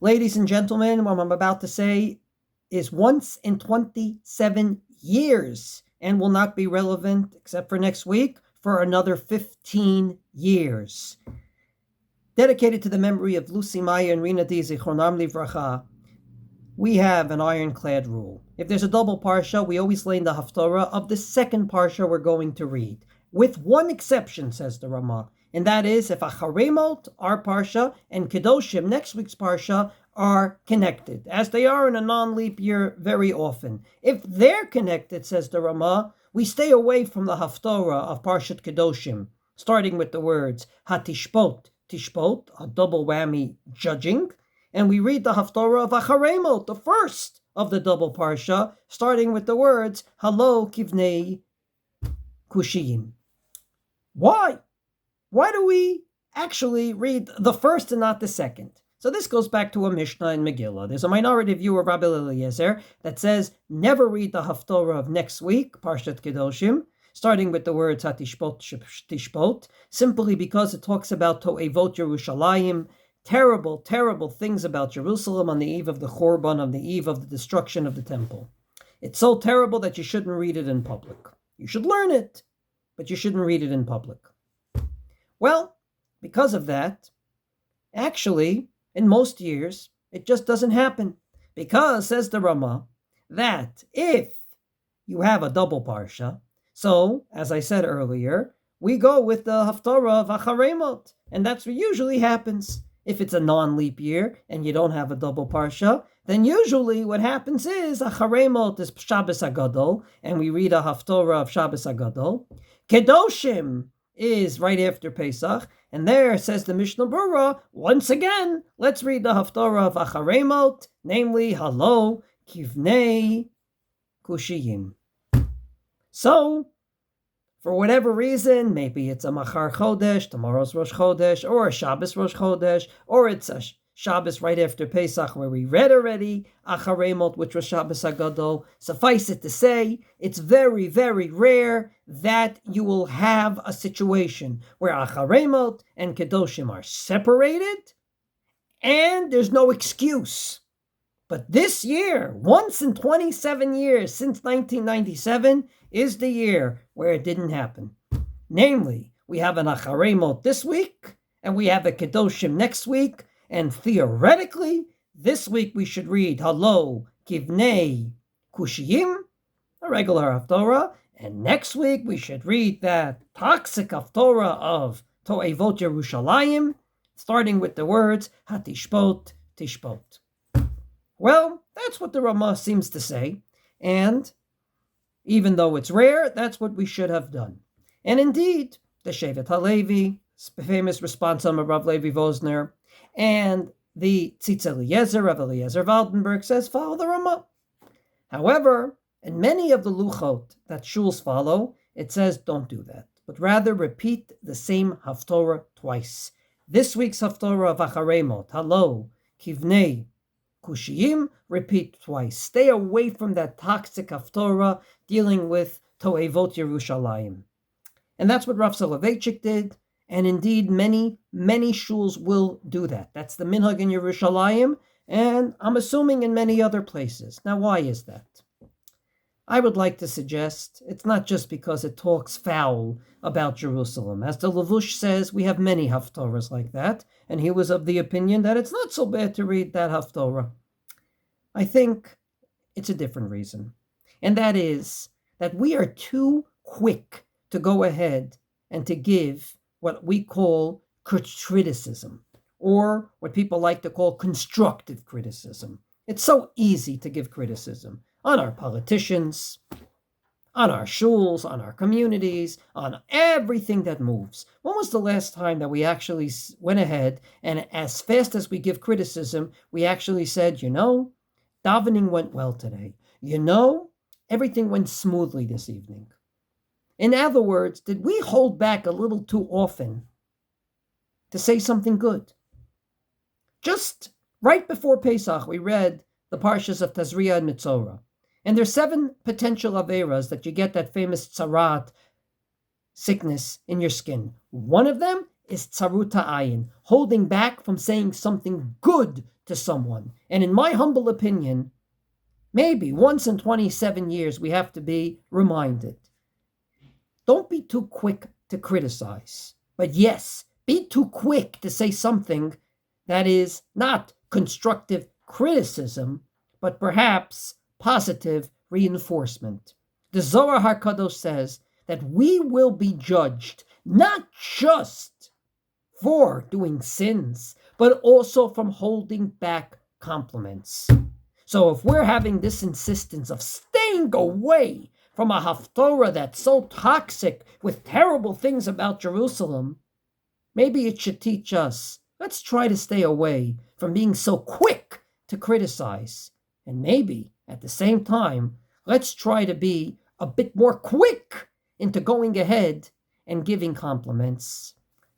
Ladies and gentlemen, what I'm about to say is once in 27 years and will not be relevant, except for next week, for another 15 years. Dedicated to the memory of Lucy Maya and Rina D. Zichronam Livracha, we have an ironclad rule. If there's a double parsha, we always lay in the Haftorah of the second parsha we're going to read. With one exception, says the Ramah, and that is if Acharemot, our parsha, and Kedoshim, next week's parsha, are connected, as they are in a non-leap year very often. If they're connected, says the Ramah, we stay away from the Haftorah of Parshat Kedoshim, starting with the words Hatishpot, Tishpot, a double whammy judging, and we read the Haftorah of Acharemot, the first of the double parsha, starting with the words Halo Kivnei Kushiyim. Why? Why do we actually read the first and not the second? So this goes back to a Mishnah in Megillah. There's a minority view of Rabbi Eliezer that says never read the Haftorah of next week, Parshat Kedoshim, starting with the words Hatishpot Tishpot, simply because it talks about To'evot Yerushalayim, terrible, terrible things about Jerusalem on the eve of the Chorban, on the eve of the destruction of the temple. It's so terrible that you shouldn't read it in public. You should learn it, but you shouldn't read it in public. Well, because of that, actually, in most years, it just doesn't happen. Because, says the Ramah, that if you have a double parsha, so, as I said earlier, we go with the Haftorah of Acharemot, and that's what usually happens. If it's a non-leap year and you don't have a double parsha, then usually what happens is Acharemot is Shabbos Agadol, and we read a Haftorah of Shabbos Agadol. Kedoshim is right after Pesach, and there, says the Mishnah Berurah, once again, let's read the Haftorah of Acharemot, namely Halo Kivnei Kushiyim. So, for whatever reason, maybe it's a Machar Chodesh, tomorrow's Rosh Chodesh, or a Shabbos Rosh Chodesh, or it's a Shabbos right after Pesach where we read already Acharemot, which was Shabbos Agadol. Suffice it to say, it's very, very rare that you will have a situation where Acharemot and Kedoshim are separated, and there's no excuse. But this year, once in 27 years since 1997, is the year where it didn't happen. Namely, we have an Acharemot this week, and we have a Kedoshim next week, and theoretically, this week we should read Halo Kivnei Kushiyim, a regular Haftorah, and next week we should read that toxic Haftorah of To'evot Yerushalayim, starting with the words Hatishpot Tishpot. Well, that's what the Ramah seems to say, and even though it's rare, that's what we should have done. And indeed, the Shevet HaLevi, famous response of Rav Levi Vosner, and the Tzitz Eliezer, Rav Eliezer Waldenberg, says follow the Ramah. However, in many of the Luchot that shuls follow, it says don't do that, but rather repeat the same Haftorah twice. This week's Haftorah of Acharemot, Halo Kivnei Kushiyim, repeat twice. Stay away from that toxic Haftorah dealing with To'evot Yerushalayim. And that's what Rav Soloveitchik did, and indeed many, many shuls will do that. That's the minhag in Yerushalayim, and I'm assuming in many other places. Now, why is that? I would like to suggest it's not just because it talks foul about Jerusalem. As the Levush says, we have many Haftorahs like that, and he was of the opinion that it's not so bad to read that Haftorah. I think it's a different reason, and that is that we are too quick to go ahead and to give what we call criticism, or what people like to call constructive criticism. It's so easy to give criticism on our politicians, on our shuls, on our communities, on everything that moves. When was the last time that we actually went ahead and as fast as we give criticism, we actually said, davening went well today. Everything went smoothly this evening. In other words, did we hold back a little too often to say something good? Just right before Pesach, we read the parshas of Tazria and Mitzorah. And there's 7 potential averas that you get that famous tzarat, sickness in your skin. One of them is tsaruta ayin, holding back from saying something good to someone. And in my humble opinion, maybe once in 27 years we have to be reminded. Don't be too quick to criticize. But yes, be too quick to say something that is not constructive criticism, but perhaps positive reinforcement. The Zohar HaKadosh says that we will be judged not just for doing sins, but also from holding back compliments. So if we're having this insistence of staying away from a Haftorah that's so toxic with terrible things about Jerusalem, maybe it should teach us, let's try to stay away from being so quick to criticize. And maybe, at the same time, let's try to be a bit more quick into going ahead and giving compliments.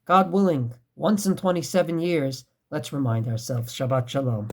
God willing, once in 27 years, let's remind ourselves. Shabbat Shalom.